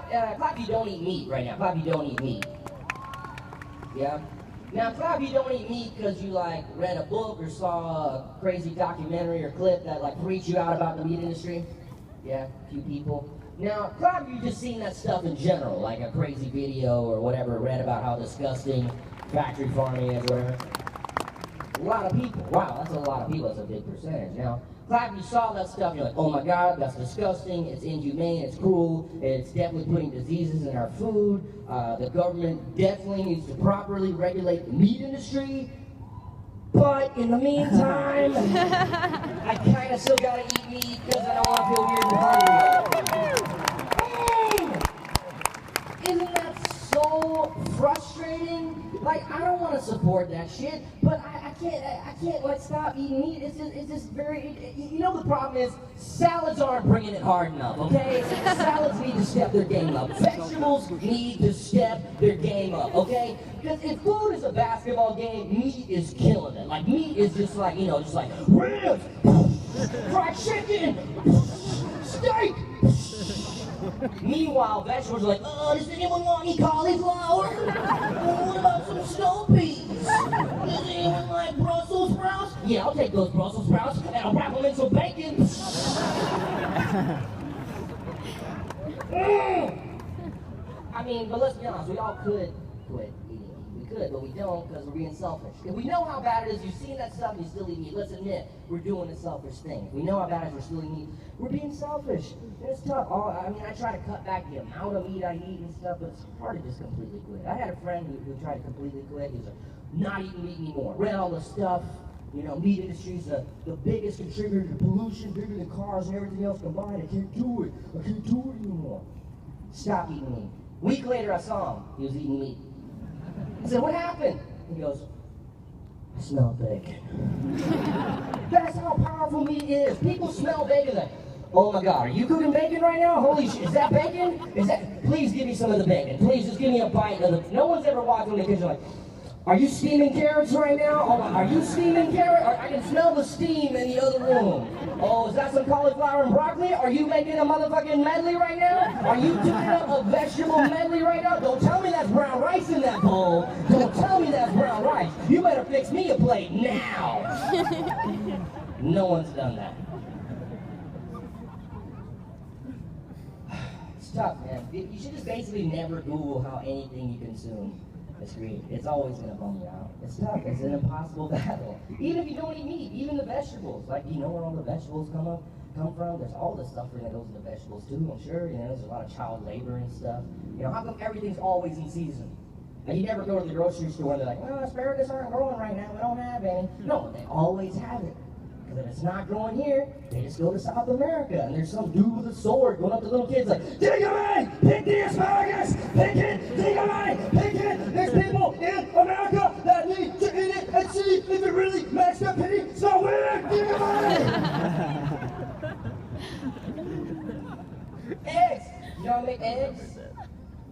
clap if you don't eat meat right now. Clap if you don't eat meat. Yeah? Now, clap if you don't eat meat because you, like, read a book or saw a crazy documentary or clip that, like, freaked you out about the meat industry. Yeah, a few people. Now, clap if you've just seen that stuff in general, like a crazy video or whatever, read about how disgusting factory farming is or whatever. A lot of people. Wow, that's a lot of people. That's a big percentage. Now, clap if you saw that stuff, you're like, oh my God, that's disgusting, it's inhumane, it's cruel, it's definitely putting diseases in our food, the government definitely needs to properly regulate the meat industry, but in the meantime, I kind of still gotta eat meat because I don't want to feel weird and hungry. Isn't that so frustrating? Like, I don't want to support that shit, but I can't like stop eating meat. It's just very, you know the problem is, salads aren't bringing it hard enough, okay? Salads need to step their game up. Vegetables need to step their game up, okay? Because if food is a basketball game, meat is killing it. Like, meat is just like, you know, just like, ribs, fried chicken, steak. Meanwhile, vegetables are like, oh, does anyone want any cauliflower? What about some snow peas? Does anyone like Brussels sprouts? Yeah, I'll take those Brussels sprouts and I'll wrap them in some bacon. I mean, but let's be honest, we all could quit eating meat. We could, but we don't because we're being selfish. If we know how bad it is, you've seen that stuff and you still eat meat. Let's admit, we're doing a selfish thing. If we know how bad it is, we're still eating meat. We're being selfish. And it's tough. I mean, I try to cut back the amount of meat I eat and stuff, but it's hard to just completely quit. I had a friend who tried to completely quit. He was like, not eating meat anymore. Read all the stuff. You know, meat industry's the biggest contributor to pollution, bigger than cars and everything else combined. I can't do it. I can't do it anymore. Stop eating meat. A week later, I saw him. He was eating meat. I said, what happened? He goes, I smell bacon. That's how powerful meat is. People smell bacon like, oh my God, are you cooking bacon right now? Holy shit, is that bacon? Please give me some of the bacon. Please just give me a bite of the, no one's ever walked in the kitchen like, are you steaming carrots right now? Oh, are you steaming carrots? I can smell the steam in the other room. Oh, is that some cauliflower and broccoli? Are you making a motherfucking medley right now? Are you doing a vegetable medley right now? Don't tell me that's brown rice in that bowl. Don't tell me that's brown rice. You better fix me a plate now. No one's done that. It's tough, man. You should just basically never Google how anything you consume is created. It's always going to bum you out. It's tough. It's an impossible battle. Even if you don't eat meat, even the vegetables. Like, you know where all the vegetables come from? There's all the suffering that goes into vegetables too, I'm sure. You know, there's a lot of child labor and stuff. You know, how come everything's always in season? And you never go to the grocery store and they're like, well, asparagus aren't growing right now. We don't have any. No, they always have it. Because if it's not growing here, they just go to South America. And there's some dude with a sword going up to little kids like, dig away! Pick the asparagus! Pick it! Dig away! Pick it! There's people in America that need to eat it and see if it really makes them pity. So weird! Dig away! Eggs! You know how to make eggs?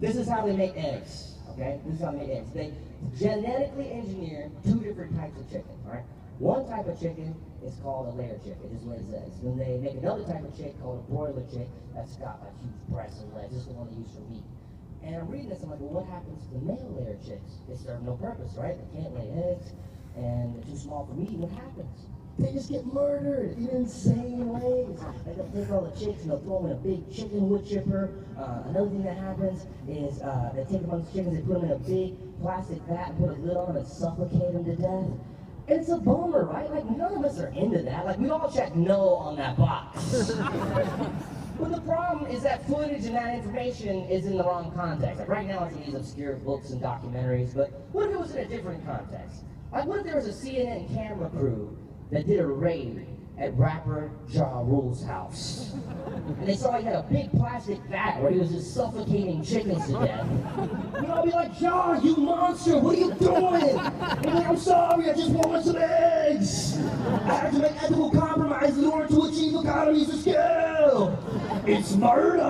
This is how they make eggs. Okay? This is how they make eggs. They genetically engineer 2 different types of chicken, alright? One type of chicken is called a layer chick. It just lays eggs. Then they make another type of chick called a broiler chick that's got like huge breasts and legs. This is the one they use for meat. And I'm reading this, I'm like, well, what happens to the male layer chicks? They serve no purpose, right? They can't lay eggs, and they're too small for meat. What happens? They just get murdered in insane ways. Like they'll take all the chicks and they'll throw them in a big chicken wood chipper. Another thing that happens is they take a bunch of chickens, they put them in a big plastic vat and put a lid on them and suffocate them to death. It's a bummer, right? Like, none of us are into that. Like, we all check no on that box. But the problem is that footage and that information is in the wrong context. Like, right now it's in these obscure books and documentaries, but what if it was in a different context? Like, what if there was a CNN camera crew that did a raid at rapper Ja Rule's house? And they saw he had a big plastic vat where he was just suffocating chickens to death. We'd all be like, Ja, you monster, what are you doing? And he's like, I'm sorry, I just wanted some eggs. I had to make ethical compromises in order to achieve economies of scale. It's murder.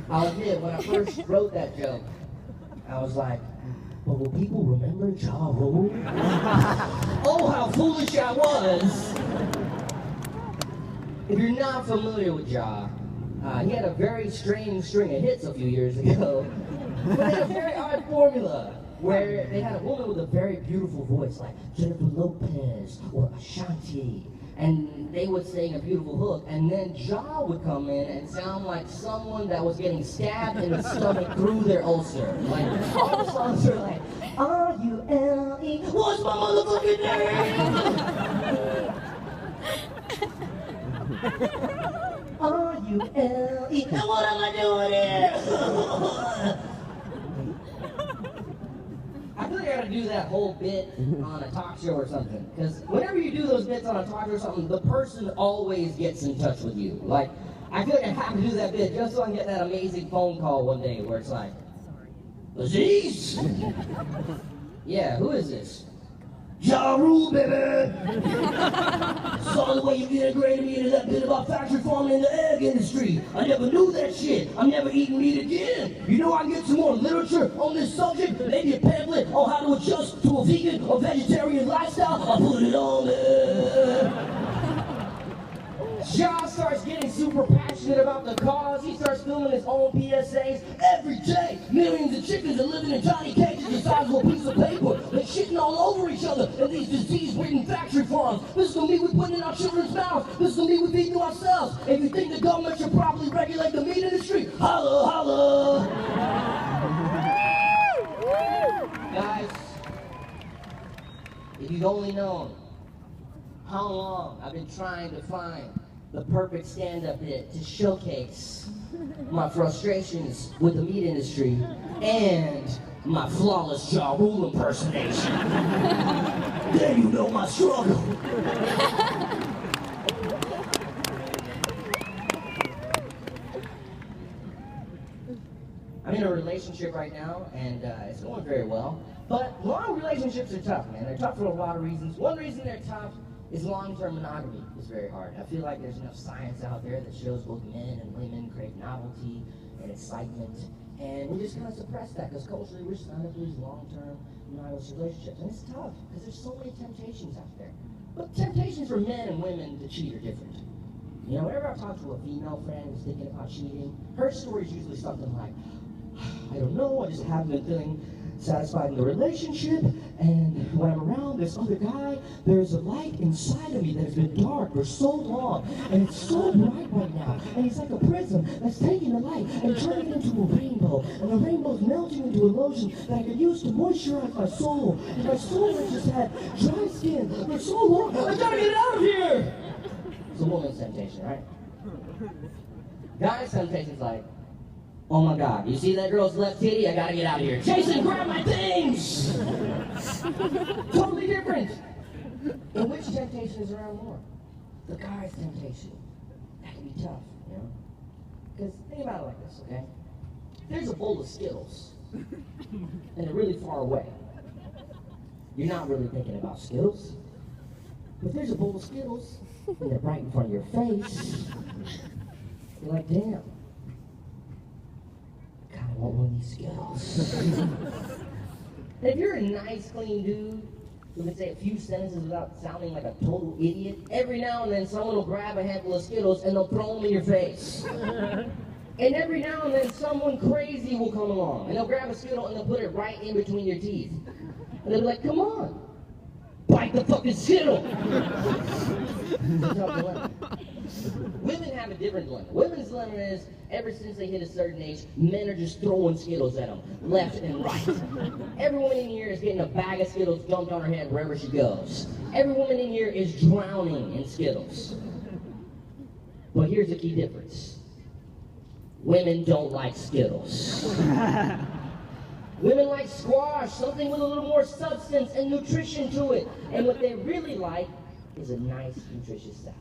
I'll admit, when I first wrote that joke, I was like, but will people remember Ja Rule? Oh, how foolish I was! if you're not familiar with Ja, he had a very strange string of hits a few years ago. But they had a very odd formula where they had a woman with a very beautiful voice like Jennifer Lopez or Ashanti. And they would sing a beautiful hook, and then Ja would come in and sound like someone that was getting stabbed in the stomach through their ulcer. Like, all the songs are like, R-U-L-E, what's my motherfucking name? R-U-L-E, and what am I doing here? I feel like I gotta do that whole bit on a talk show or something. Because whenever you do those bits on a talk show or something, the person always gets in touch with you. Like, I feel like I have to do that bit just so I can get that amazing phone call one day where it's like, Aziz? Yeah, who is this? Ja Rule, baby! Saw the way you integrated me into that bit about factory farming in the egg industry. I never knew that shit. I'm never eating meat again. You know I can get some more literature on this subject? Maybe a pamphlet on how to adjust to a vegan or vegetarian lifestyle? I'll put it on there. Ja starts getting super passionate about the cause. He starts filming his own PSAs every day. Millions of chickens are living in tiny cages the size of a piece of paper. They're shitting all over each other in these disease-ridden factory farms. This is gonna be we putting in our children's mouths. This is gonna be we feeding to ourselves. If you think the government should properly regulate the meat industry, holla, holla. Guys, if you've only known how long I've been trying to find the perfect stand-up bit to showcase my frustrations with the meat industry and my flawless Ja Rule impersonation. Then you know my struggle. I'm in a relationship right now, and it's going very well. But long relationships are tough, man. They're tough for a lot of reasons. One reason they're tough is long-term monogamy is very hard. I feel like there's enough science out there that shows both men and women crave novelty and excitement, and we just kind of suppress that because culturally we're signed up to these long-term monogamous relationships, and it's tough because there's so many temptations out there. But temptations for men and women to cheat are different. You know, whenever I talk to a female friend who's thinking about cheating, her story is usually something like, I don't know, I just haven't been feeling satisfied in the relationship, and when I'm around this other guy, there's a light inside of me that has been dark for so long, and it's so bright right now, and it's like a prism that's taking the light and turning it into a rainbow, and the rainbow's melting into a lotion that I could use to moisturize my soul, and my soul has just had dry skin for so long, I gotta get out of here! It's a woman's temptation, right? Guy's temptation's like, oh my God, you see that girl's left titty? I gotta get out of here. Jason, grab my things! Totally different. And which temptation is around more? The guy's temptation. That can be tough, you know? Because think about it like this, okay? There's a bowl of Skittles, and they're really far away. You're not really thinking about Skittles. But there's a bowl of Skittles, and they're right in front of your face. You're like, damn. I want one of these Skittles. And if you're a nice, clean dude who can say a few sentences without sounding like a total idiot, every now and then someone will grab a handful of Skittles and they'll throw them in your face. And every now and then someone crazy will come along and they'll grab a Skittle and they'll put it right in between your teeth. And they'll be like, come on, bite the fucking Skittle. It's a tough dilemma. Women have a different dilemma. Women's dilemma is, ever since they hit a certain age, men are just throwing Skittles at them, left and right. Every woman in here is getting a bag of Skittles dumped on her head wherever she goes. Every woman in here is drowning in Skittles. But here's the key difference. Women don't like Skittles. Women like squash, something with a little more substance and nutrition to it. And what they really like is a nice, nutritious salad.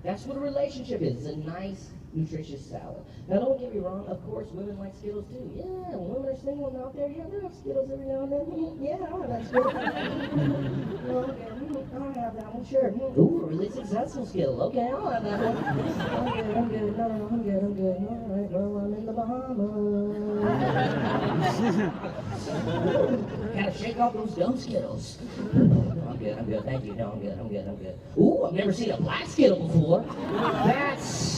That's what a relationship is. It's a nice, nutritious salad. Now, don't get me wrong. Of course, women like Skittles too. Yeah, when women are single out there, yeah, they have Skittles every now and then. Yeah, I'll have that Skittle. I'll have that one, sure. Ooh, a really successful Skittle. Okay, I'll have that one. I'm good. No, I'm good. All right, well, I'm in the Bahamas. Gotta shake off those dumb Skittles. I'm I'm good. Thank you. No, I'm good. Ooh, I've never seen a black Skittle before. That's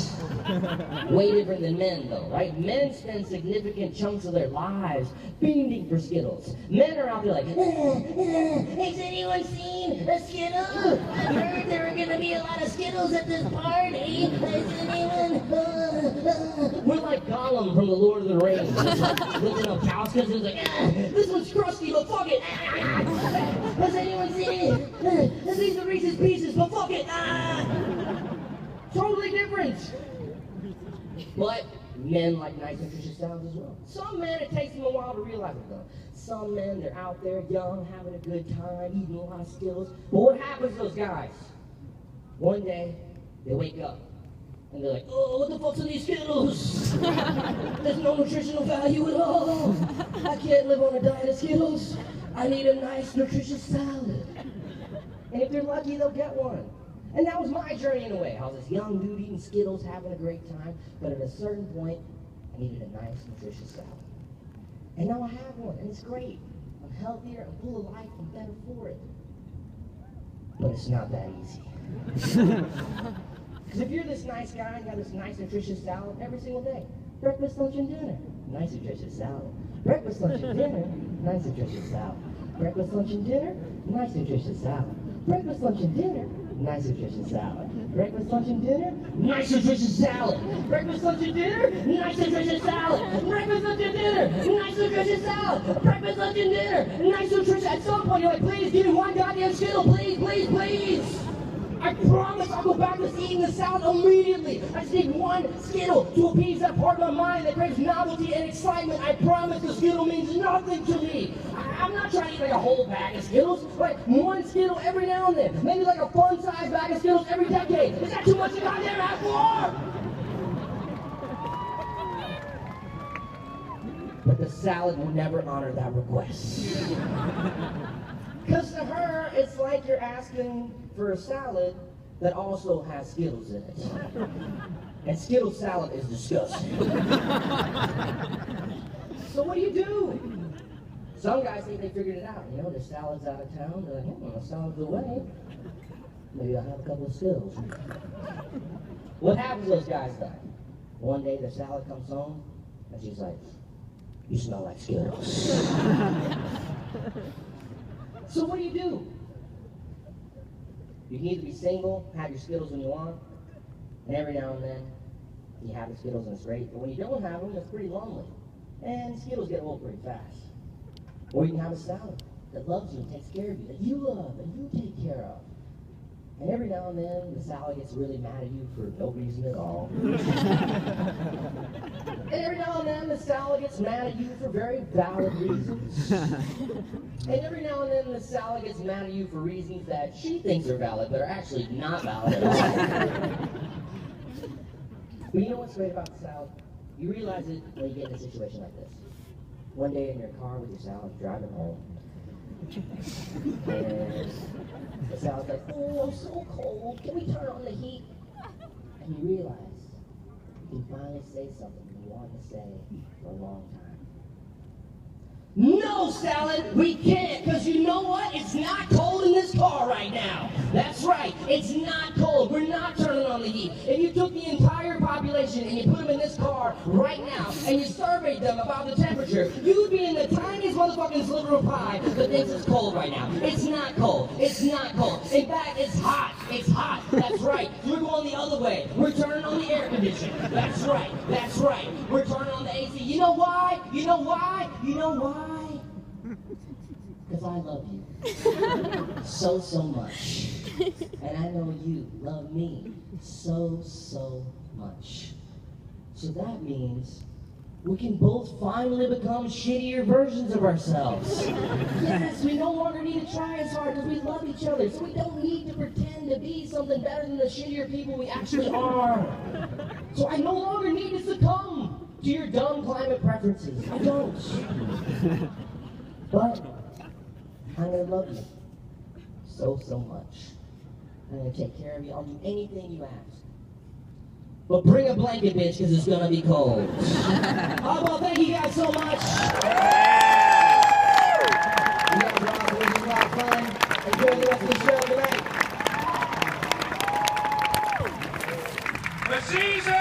way different than men, though, right? Men spend significant chunks of their lives fiending for Skittles. Men are out there like, has anyone seen a Skittle? I heard there were going to be a lot of Skittles at this party. Has anyone? We're like Gollum from the Lord of the Rings. Looking up cows because it's like, this one's crusty, but fuck it. Has anyone seen it? These are Reese's Pieces, but fuck it. Totally different. But men like nice, nutritious salads as well. Some men, it takes them a while to realize it, though. Some men, they're out there young, having a good time, eating a lot of Skittles. But what happens to those guys? One day, they wake up, and they're like, oh, what the fuck's in these Skittles? There's no nutritional value at all. I can't live on a diet of Skittles. I need a nice, nutritious salad. And if they're lucky, they'll get one. And that was my journey in a way. I was this young dude eating Skittles, having a great time, but at a certain point, I needed a nice, nutritious salad. And now I have one, and it's great. I'm healthier, I'm full of life, I'm better for it. But it's not that easy. Because if you're this nice guy and got this nice, nutritious salad every single day, breakfast, lunch, and dinner, nice, nutritious salad. Breakfast, lunch, and dinner, nice, nutritious salad. Breakfast, lunch, and dinner, nice, nutritious salad. Breakfast, lunch, and dinner, nice, nutritious salad. Breakfast, lunch, and dinner, nice, nutritious salad. Breakfast, lunch, and dinner, nice, nutritious salad. Breakfast, lunch, and dinner, nice, nutritious salad. Breakfast, lunch, and dinner, nice, nutritious. At some point, you're like, please, give me one goddamn Skittle, please, please, please. I promise I'll go back to eating the salad immediately. I just need one Skittle to appease that part of my mind that craves novelty and excitement. I promise the Skittle means nothing to me. I'm not trying to eat like a whole bag of Skittles, like one Skittle every now and then. Maybe like a fun-sized bag of Skittles every decade. Is that too much to goddamn ask for? But the salad will never honor that request. Because to her, it's like you're asking for a salad that also has Skittles in it. And Skittle salad is disgusting. So what do? Some guys think they figured it out. You know, their salad's out of town. They're like, the salad's away. Maybe I'll have a couple of Skittles. What happens to those guys then? One day the salad comes home, and she's like, you smell like Skittles. So what do? You can either be single, have your Skittles when you want, and every now and then you have the Skittles and it's great. But when you don't have them, it's pretty lonely. And Skittles get old pretty fast. Or you can have a salad that loves you and takes care of you, that you love and you take care of. And every now and then the salad gets really mad at you for no reason at all. And every now and then the salad gets mad at you for very valid reasons. And every now and then the salad gets mad at you for reasons that she thinks are valid, but are actually not valid at all. But you know what's great about the salad? You realize it when you get in a situation like this. One day in your car with your salad, driving home. And the salad's like, oh, I'm so cold. Can we turn on the heat? And you realize you can finally say something you wanted to say for a long time. No, salad, we can't, because you know what? It's not cold in this car right now. That's right, it's not cold. We're not turning on the heat. If you took the entire population and you put them in this car right now and you surveyed them about the temperature, you would be in the tiniest motherfucking sliver of pie that thinks it's cold right now. It's not cold. It's not cold. In fact, it's hot. It's hot. That's right. We're going the other way. We're turning on the air conditioner. That's right. That's right. We're turning on the AC. You know why? You know why? You know why? Because I love you so much. And I know you love me so much. So that means we can both finally become shittier versions of ourselves. Yes, we no longer need to try as hard because we love each other. So we don't need to pretend to be something better than the shittier people we actually are. So I no longer need to succumb to your dumb climate preferences. I don't. But I'm going to love you so much. I'm going to take care of you. I'll do anything you ask. But bring a blanket, bitch, because it's going to be cold. Oddball, thank you guys so much. You guys are awesome. This is a lot of fun. Enjoy the rest of the show tonight. The season